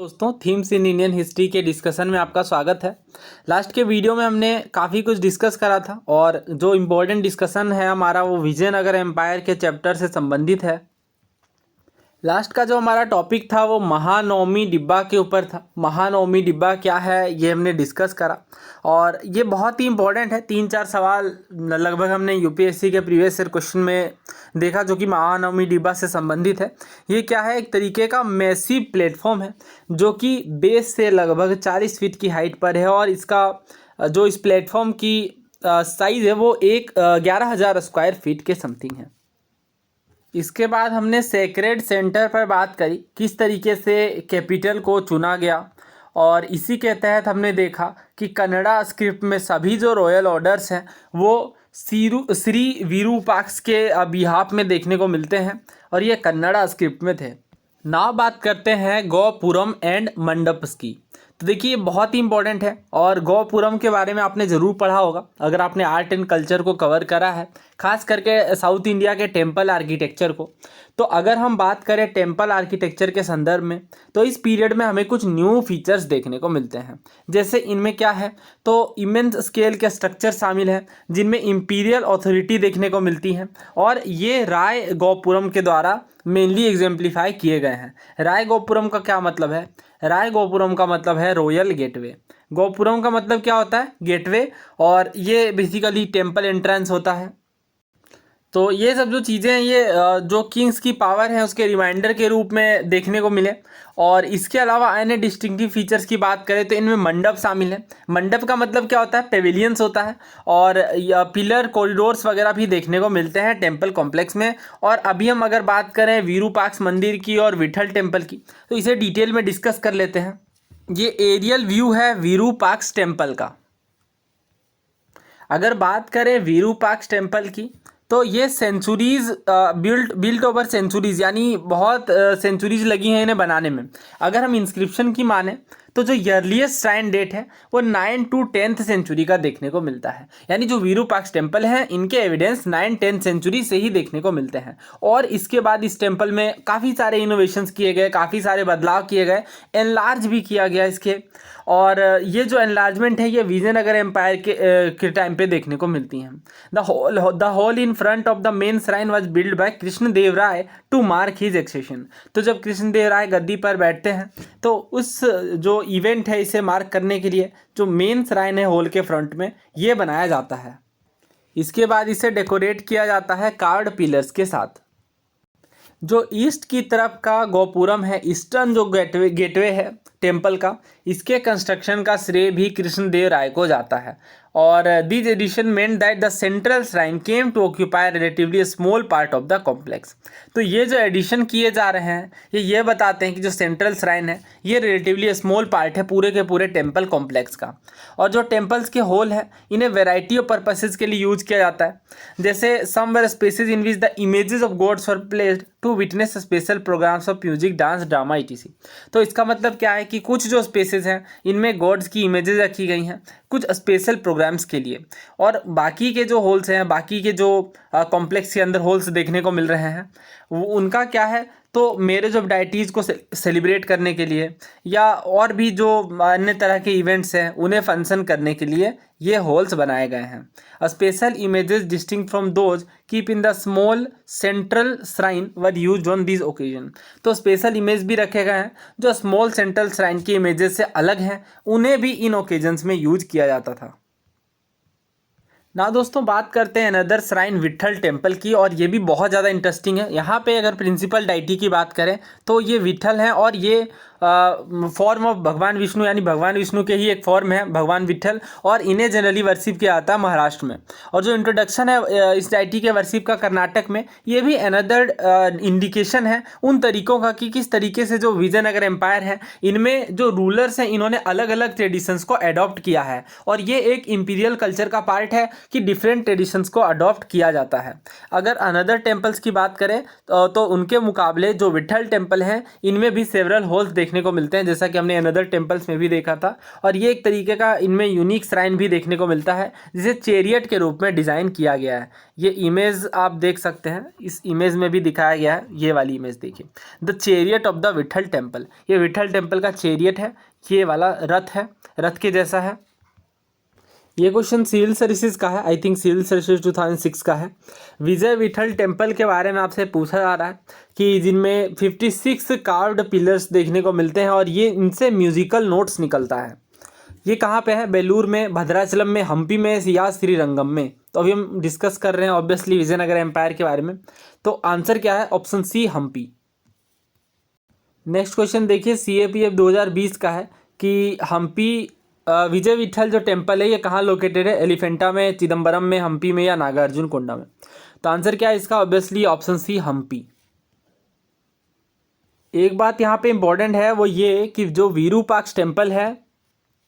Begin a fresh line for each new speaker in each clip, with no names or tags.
दोस्तों, themes in Indian history के discussion में आपका स्वागत है। लास्ट के वीडियो में हमने काफ़ी कुछ डिस्कस करा था और जो इम्पोर्टेंट डिस्कशन है हमारा वो विजयनगर एम्पायर के चैप्टर से संबंधित है। लास्ट का जो हमारा टॉपिक था वो महानवमी डिब्बा के ऊपर था। महानवमी डिब्बा क्या है ये हमने डिस्कस करा और ये बहुत ही इम्पोर्टेंट है। 3-4 सवाल लगभग हमने यूपीएससी के प्रीवियस ईयर क्वेश्चन में देखा जो कि महानवमी डिब्बा से संबंधित है। ये क्या है? एक तरीके का मैसिव प्लेटफॉर्म है जो कि बेस से लगभग 40 फीट की हाइट पर है और इसका जो इस प्लेटफॉर्म की साइज़ है वो 11,000 स्क्वायर फीट के समथिंग है। इसके बाद हमने सेक्रेड सेंटर पर बात करी, किस तरीके से कैपिटल को चुना गया और इसी के तहत हमने देखा कि कन्नड़ा स्क्रिप्ट में सभी जो रॉयल ऑर्डर्स हैं वो श्री विरूपाक्ष के बिहाफ में देखने को मिलते हैं और ये कन्नड़ा स्क्रिप्ट में थे। नाउ बात करते हैं गौपुरम एंड मंडप्स की। तो देखिए ये बहुत ही इंपॉर्टेंट है और गौपुरम के बारे में आपने ज़रूर पढ़ा होगा अगर आपने आर्ट एंड कल्चर को कवर करा है, खास करके साउथ इंडिया के टेम्पल आर्किटेक्चर को। तो अगर हम बात करें टेम्पल आर्किटेक्चर के संदर्भ में तो इस पीरियड में हमें कुछ न्यू फीचर्स देखने को मिलते हैं। जैसे इनमें क्या है तो इमेंस स्केल के स्ट्रक्चर शामिल हैं जिनमें इम्पीरियल अथॉरिटी देखने को मिलती है और ये राय गौपुरम के द्वारा मेनली एग्जाम्प्लीफाई किए गए हैं। राय गोपुरम का क्या मतलब है? राय गोपुरम का मतलब है रॉयल गेटवे। गोपुरम का मतलब क्या होता है? गेटवे, और ये बेसिकली टेम्पल एंट्रेंस होता है। तो ये सब जो चीज़ें हैं ये जो किंग्स की पावर है उसके रिमाइंडर के रूप में देखने को मिले। और इसके अलावा अन्य डिस्टिंक्टिव फीचर्स की बात करें तो इनमें मंडप शामिल है। मंडप का मतलब क्या होता है? पेविलियंस होता है और पिलर कॉरिडोर्स वगैरह भी देखने को मिलते हैं टेम्पल कॉम्प्लेक्स में। और अभी हम अगर बात करें विरूपाक्ष मंदिर की और विठल टेम्पल की तो इसे डिटेल में डिस्कस कर लेते हैं। ये एरियल व्यू है विरूपाक्ष टेम्पल का। अगर बात करें विरूपाक्ष टेम्पल की तो ये सेंचुरीज बिल्ट ओवर सेंचुरीज, यानी बहुत सेंचुरीज लगी हैं इन्हें बनाने में। अगर हम इंस्क्रिप्शन की माने तो जो अर्लीस्ट श्राइन डेट है वो 9 to 10th सेंचुरी का देखने को मिलता है। यानी जो विरूपाक्ष टेम्पल हैं इनके एविडेंस 9-10 सेंचुरी से ही देखने को मिलते हैं। और इसके बाद इस टेम्पल में काफ़ी सारे इनोवेशंस किए गए, काफ़ी सारे बदलाव किए गए, एनलार्ज भी किया गया इसके। और ये जो एनलार्जमेंट है ये विजयनगर एम्पायर के टाइम पे देखने को मिलती हैं। The hall in front of the main shrine was build by Krishnadeva Raya to mark his accession. तो जब कृष्णदेव राय गद्दी पर बैठते हैं तो उस जो इवेंट है इसे मार्क करने के लिए जो मेन श्राइन है हॉल के फ्रंट में ये बनाया जाता है। इसके बाद इसे डेकोरेट किया जाता है कार्ड पिलर्स के साथ। जो ईस्ट की तरफ का गोपुरम है, ईस्टर्न जो गेटवे है टेम्पल का, इसके कंस्ट्रक्शन का श्रेय भी कृष्णदेव राय को जाता है। और this addition meant that the central shrine came to occupy relatively small part of the complex. तो ये जो एडिशन किए जा रहे हैं ये बताते हैं कि जो सेंट्रल श्राइन है ये रिलेटिवली स्मॉल पार्ट है पूरे के पूरे टेम्पल कॉम्प्लेक्स का। और जो टेम्पल्स के हॉल है इन्हें वेराइटी ऑफ पर्पसेस के लिए यूज किया जाता है। जैसे some were spaces in which the images of gods were placed to witness special programmes of music, dance, drama etc। तो इसका मतलब क्या है कि कुछ जो स्पेसेस हैं इनमें गॉड्स की इमेजेस रखी गई हैं कुछ स्पेशल प्रोग्राम्स के लिए। और बाकी के जो हॉल्स हैं, बाकी के जो कॉम्प्लेक्स के अंदर हॉल्स देखने को मिल रहे हैं वो उनका क्या है तो मैरिज ऑफ डाइटीज़ को सेलिब्रेट करने के लिए या और भी जो अन्य तरह के इवेंट्स हैं उन्हें फंक्शन करने के लिए ये हॉल्स बनाए गए हैं। Special images distinct from those keep in the small central shrine were used on this occasion. तो स्पेशल इमेज भी रखे गए हैं जो स्मॉल सेंट्रल श्राइन की इमेजेस से अलग हैं, उन्हें भी इन ओकेजन्स में यूज किया जाता था। ना दोस्तों बात करते हैं अनदर श्राइन विठल टेम्पल की और ये भी बहुत ज़्यादा इंटरेस्टिंग है। यहाँ पे अगर प्रिंसिपल डाइटी की बात करें तो ये विठल हैं और ये फॉर्म ऑफ भगवान विष्णु, यानी भगवान विष्णु के ही एक फॉर्म है भगवान विठल, और इन्हें जनरली वर्शिप किया जाता है महाराष्ट्र में। और जो इंट्रोडक्शन है इस डाइटी के वर्शिप का कर्नाटक में, ये भी अनदर इंडिकेशन है उन तरीकों का कि किस तरीके से जो विजयनगर एम्पायर है इनमें जो रूलर्स हैं इन्होंने अलग अलग ट्रेडिशंस को अडॉप्ट किया है। और ये एक इम्पीरियल कल्चर का पार्ट है कि डिफरेंट ट्रेडिशंस को अडॉप्ट किया जाता है। अगर अनदर टेम्पल्स की बात करें तो उनके मुकाबले जो विठल टेम्पल हैं इनमें भी सेवरल हॉल्स देखने देखने को मिलते हैं, जैसा कि हमने अनदर टेम्पल्स में भी देखा था। और ये एक तरीके का इनमें यूनिक श्राइन भी देखने को मिलता है, जिसे चेरियट के रूप में डिज़ाइन किया गया है। ये इमेज आप देख सकते हैं, इस इमेज में भी दिखाया गया है। ये वाली इमेज देखिए, the chariot of the Vitthala temple. ये विठल टेम्पल का चेरियट है, ये वाला रथ है, रथ के जैसा है। ये क्वेश्चन सिविल सर्विसेज का है, आई थिंक सिविल सर्विसेज 2006 का है। विजय विठल टेम्पल के बारे में आपसे पूछा जा रहा है कि जिनमें 56 कार्व्ड पिलर्स देखने को मिलते हैं और ये इनसे म्यूजिकल नोट्स निकलता है। ये कहाँ पे है? बेलूर में, भद्राचलम में, हम्पी में या श्रीरंगम में। तो अभी हम डिस्कस कर रहे हैं ऑब्वियसली विजयनगर एम्पायर के बारे में। तो आंसर क्या है? Option C, Hampi. Next question देखिए, CAPF 2020 का है कि हम्पी विजय विठल जो टेम्पल है ये कहाँ लोकेटेड है? एलिफेंटा में, चिदम्बरम में, हम्पी में या नागार्जुन कोंडा में। तो आंसर क्या है इसका? Obviously option C, Hampi. एक बात यहाँ पे इम्पोर्टेंट है, वो ये कि जो विरूपाक्ष टेम्पल है,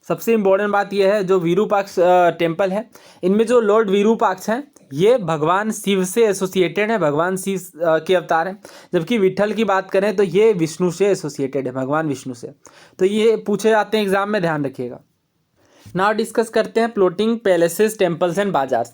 सबसे इम्पोर्टेंट बात यह है, जो विरूपाक्ष टेम्पल है, इनमें जो लॉर्ड विरूपाक्ष हैं ये भगवान शिव से एसोसिएटेड है, भगवान शिव के अवतार हैं। जबकि विठल की बात करें तो ये विष्णु से एसोसिएटेड है, भगवान विष्णु से। तो ये पूछे जाते हैं एग्जाम में, ध्यान रखिएगा। नाउ डिस्कस करते हैं फ्लोटिंग पैलेसेस, टेम्पल्स एंड बाजार।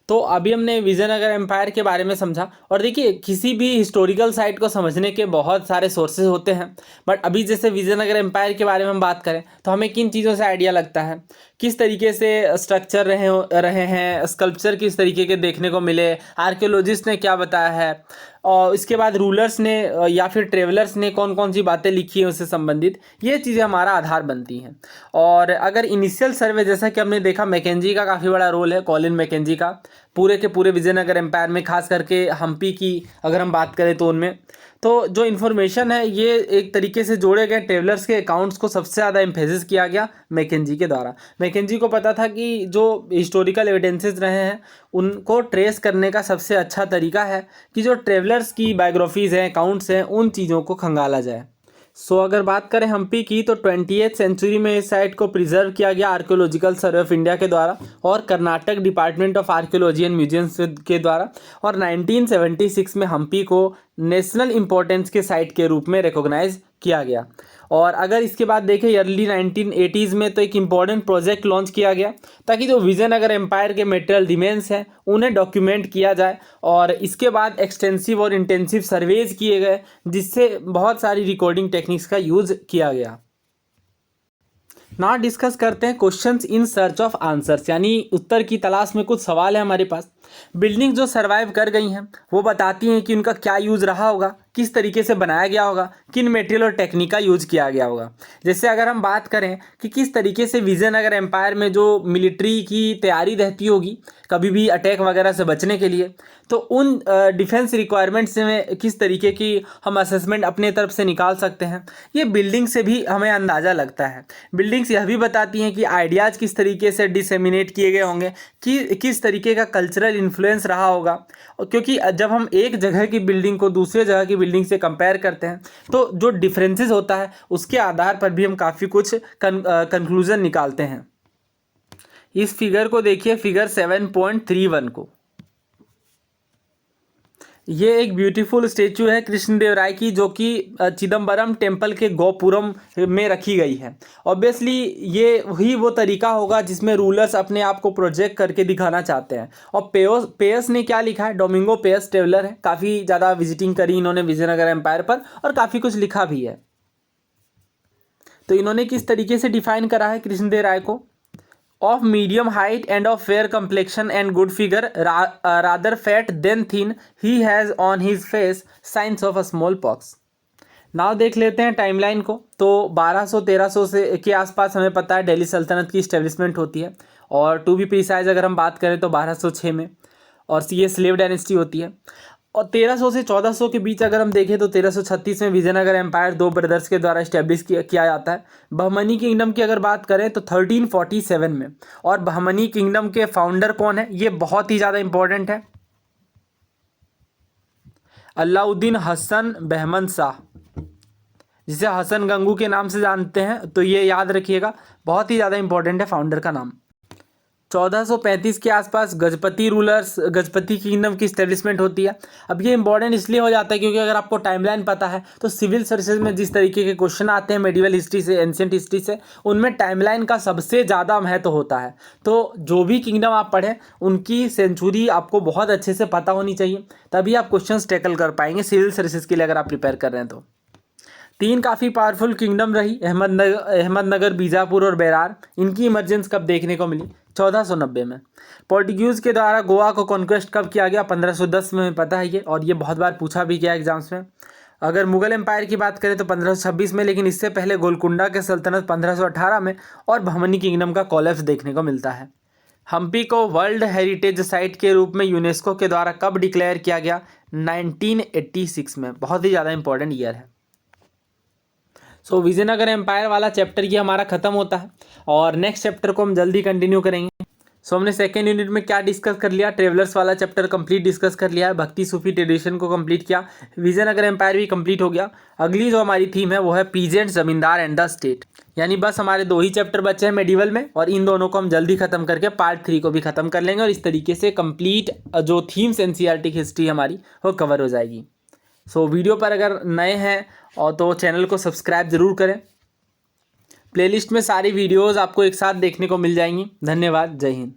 तो अभी हमने विजयनगर एम्पायर के बारे में समझा। और देखिए, किसी भी हिस्टोरिकल साइट को समझने के बहुत सारे सोर्सेज होते हैं, बट अभी जैसे विजयनगर एम्पायर के बारे में हम बात करें तो हमें किन चीज़ों से आइडिया लगता है? किस तरीके से स्ट्रक्चर रहे हैं, स्कल्पचर किस तरीके के देखने को मिले, आर्कियोलॉजिस्ट ने क्या बताया है, और इसके बाद रूलर्स ने या फिर ट्रेवलर्स ने कौन कौन सी बातें लिखी हैं उससे संबंधित, ये चीज़ें हमारा आधार बनती हैं। और अगर इनिशियल सर्वे, जैसा कि हमने देखा, मैकेंजी का काफ़ी बड़ा रोल है, कॉलिन मैकेंजी का, पूरे के पूरे विजयनगर एम्पायर में, खास करके हम्पी की अगर हम बात करें तो उनमें। तो जो इन्फॉर्मेशन है ये एक तरीके से जोड़े गए ट्रेवलर्स के अकाउंट्स को सबसे ज़्यादा एम्फेसिस किया गया मैकेंजी के द्वारा। मैकेंजी को पता था कि जो हिस्टोरिकल एविडेंसेस रहे हैं उनको ट्रेस करने का सबसे अच्छा तरीका है कि जो ट्रेवलर्स की बायोग्राफीज़ हैं, अकाउंट्स हैं, उन चीज़ों को खंगाला जाए। अगर बात करें हम्पी की तो 20th सेंचुरी में इस साइट को प्रिजर्व किया गया आर्कियोलॉजिकल सर्वे ऑफ इंडिया के द्वारा और Karnataka department of archaeology and museums के द्वारा। और 1976 में हम्पी को नेशनल इम्पोर्टेंस के साइट के रूप में रिकॉग्नाइज किया गया। और अगर इसके बाद देखें अर्ली 1980s में तो एक इम्पॉर्टेंट प्रोजेक्ट लॉन्च किया गया ताकि जो विजयनगर एम्पायर के मटेरियल रिमेन्स हैं उन्हें डॉक्यूमेंट किया जाए। और इसके बाद एक्सटेंसिव और इंटेंसिव सर्वेज किए गए, जिससे बहुत सारी रिकॉर्डिंग टेक्निक्स का यूज़ किया गया। ना डिस्कस करते हैं questions in search of answers, यानी उत्तर की तलाश में कुछ सवाल है हमारे पास। बिल्डिंग जो सरवाइव कर गई हैं वो बताती हैं कि उनका क्या यूज़ रहा होगा, किस तरीके से बनाया गया होगा, किन मटेरियल और टेक्निक का यूज़ किया गया होगा। जैसे अगर हम बात करें कि किस तरीके से विजयनगर एम्पायर में जो मिलिट्री की तैयारी रहती होगी कभी भी अटैक वगैरह से बचने के लिए, तो उन डिफेंस रिक्वायरमेंट्स में किस तरीके की हम असेसमेंट अपने तरफ से निकाल सकते हैं, ये बिल्डिंग से भी हमें अंदाज़ा लगता है। बिल्डिंग्स यह भी बताती हैं कि आइडियाज़ किस तरीके से डिसेमिनेट किए गए होंगे, कि किस तरीके का कल्चरल इन्फ्लुएंस रहा होगा। क्योंकि जब हम एक जगह की बिल्डिंग को दूसरे जगह की बिल्डिंग से कंपेयर करते हैं तो जो डिफरेंसेस होता है उसके आधार पर भी हम काफ़ी कुछ कंक्लूजन निकालते हैं। इस फिगर को देखिए, फिगर 7.31 को। ये एक ब्यूटीफुल स्टेचू है कृष्णदेवराय की, जो कि चिदम्बरम टेम्पल के गोपुरम में रखी गई है। ऑब्वियसली ये ही वो तरीका होगा जिसमें रूलर्स अपने आप को प्रोजेक्ट करके दिखाना चाहते हैं। और पेयस ने क्या लिखा है? डोमिंगो पेयस ट्रेवलर है, काफ़ी ज़्यादा विजिटिंग करी इन्होंने विजयनगर एम्पायर पर और काफ़ी कुछ लिखा भी है। तो इन्होंने किस तरीके से डिफाइन करा है कृष्णदेवराय को? of medium height and of fair complexion and good figure, rather fat than thin, he has on his face signs of a smallpox। Now देख लेते हैं टाइमलाइन को। तो 1200-1300 से के आसपास हमें पता है दिल्ली सल्तनत की इस्टेब्लिशमेंट होती है, और टू बी प्रिसाइज अगर हम बात करें तो 1206 में, और ये स्लेव डायनेस्टी होती है। और 1300 से 1400 के बीच अगर हम देखें तो 1336 में विजयनगर एम्पायर दो ब्रदर्स के द्वारा इस्टेब्लिश किया जाता है। बहमनी किंगडम की अगर बात करें तो 1347 में। और बहमनी किंगडम के फाउंडर कौन है? ये बहुत ही ज़्यादा इंपॉर्टेंट है, अलाउद्दीन हसन बहमन शाह, जिसे हसन गंगू के नाम से जानते हैं। तो ये याद रखिएगा, बहुत ही ज़्यादा इंपॉर्टेंट है फाउंडर का नाम। 1435 के आसपास गजपति किंगडम की स्टैब्लिशमेंट होती है। अब ये इंपॉर्टेंट इसलिए हो जाता है क्योंकि अगर आपको टाइमलाइन पता है तो सिविल सर्विसेज में जिस तरीके के क्वेश्चन आते हैं मेडिवल हिस्ट्री से, एंशियंट हिस्ट्री से, उनमें टाइमलाइन का सबसे ज़्यादा महत्व होता है। तो जो भी किंगडम आप पढ़ें उनकी सेंचुरी आपको बहुत अच्छे से पता होनी चाहिए, तभी आप क्वेश्चन टैकल कर पाएंगे सिविल सर्विसेज के लिए अगर आप प्रिपेयर कर रहे हैं तो। 3 काफ़ी पावरफुल किंगडम रही, अहमदनगर, बीजापुर और बेरार। इनकी इमरजेंस कब देखने को मिली? 1490 में। पोर्टुगीज़ के द्वारा गोवा को कॉन्क्वेस्ट कब किया गया? 1510 में, पता है ये, और ये बहुत बार पूछा भी गया एग्जाम्स में। अगर मुगल एम्पायर की बात करें तो 1526 में, लेकिन इससे पहले गोलकुंडा के सल्तनत 1518 में, और बहमनी किंगडम का कोलैप्स देखने को मिलता है। हम्पी को वर्ल्ड हेरिटेज साइट के रूप में यूनेस्को के द्वारा कब डिक्लेयर किया गया? 1986 में। बहुत ही ज़्यादा इंपॉर्टेंट ईयर है। सो विजयनगर एम्पायर वाला चैप्टर ये हमारा खत्म होता है और नेक्स्ट चैप्टर को हम जल्दी कंटिन्यू करेंगे। सो हमने सेकेंड यूनिट में क्या डिस्कस कर लिया? ट्रेवलर्स वाला चैप्टर कंप्लीट डिस्कस कर लिया है, भक्ति सूफी ट्रेडिशन को कंप्लीट किया, विजयनगर एम्पायर भी कंप्लीट हो गया। अगली जो हमारी थीम है वो है पीजेंट, जमींदार एंड द स्टेट। यानी बस हमारे 2 ही चैप्टर बचे हैं मेडिवल में, और इन दोनों को हम जल्दी खत्म करके पार्ट 3 को भी खत्म कर लेंगे, और इस तरीके से कंप्लीट जो थीम्स एनसीईआरटी की हिस्ट्री हमारी वो कवर हो जाएगी। सो वीडियो पर अगर नए हैं और तो चैनल को सब्सक्राइब ज़रूर करें। प्लेलिस्ट में सारी वीडियोस आपको एक साथ देखने को मिल जाएंगी। धन्यवाद। जय हिंद।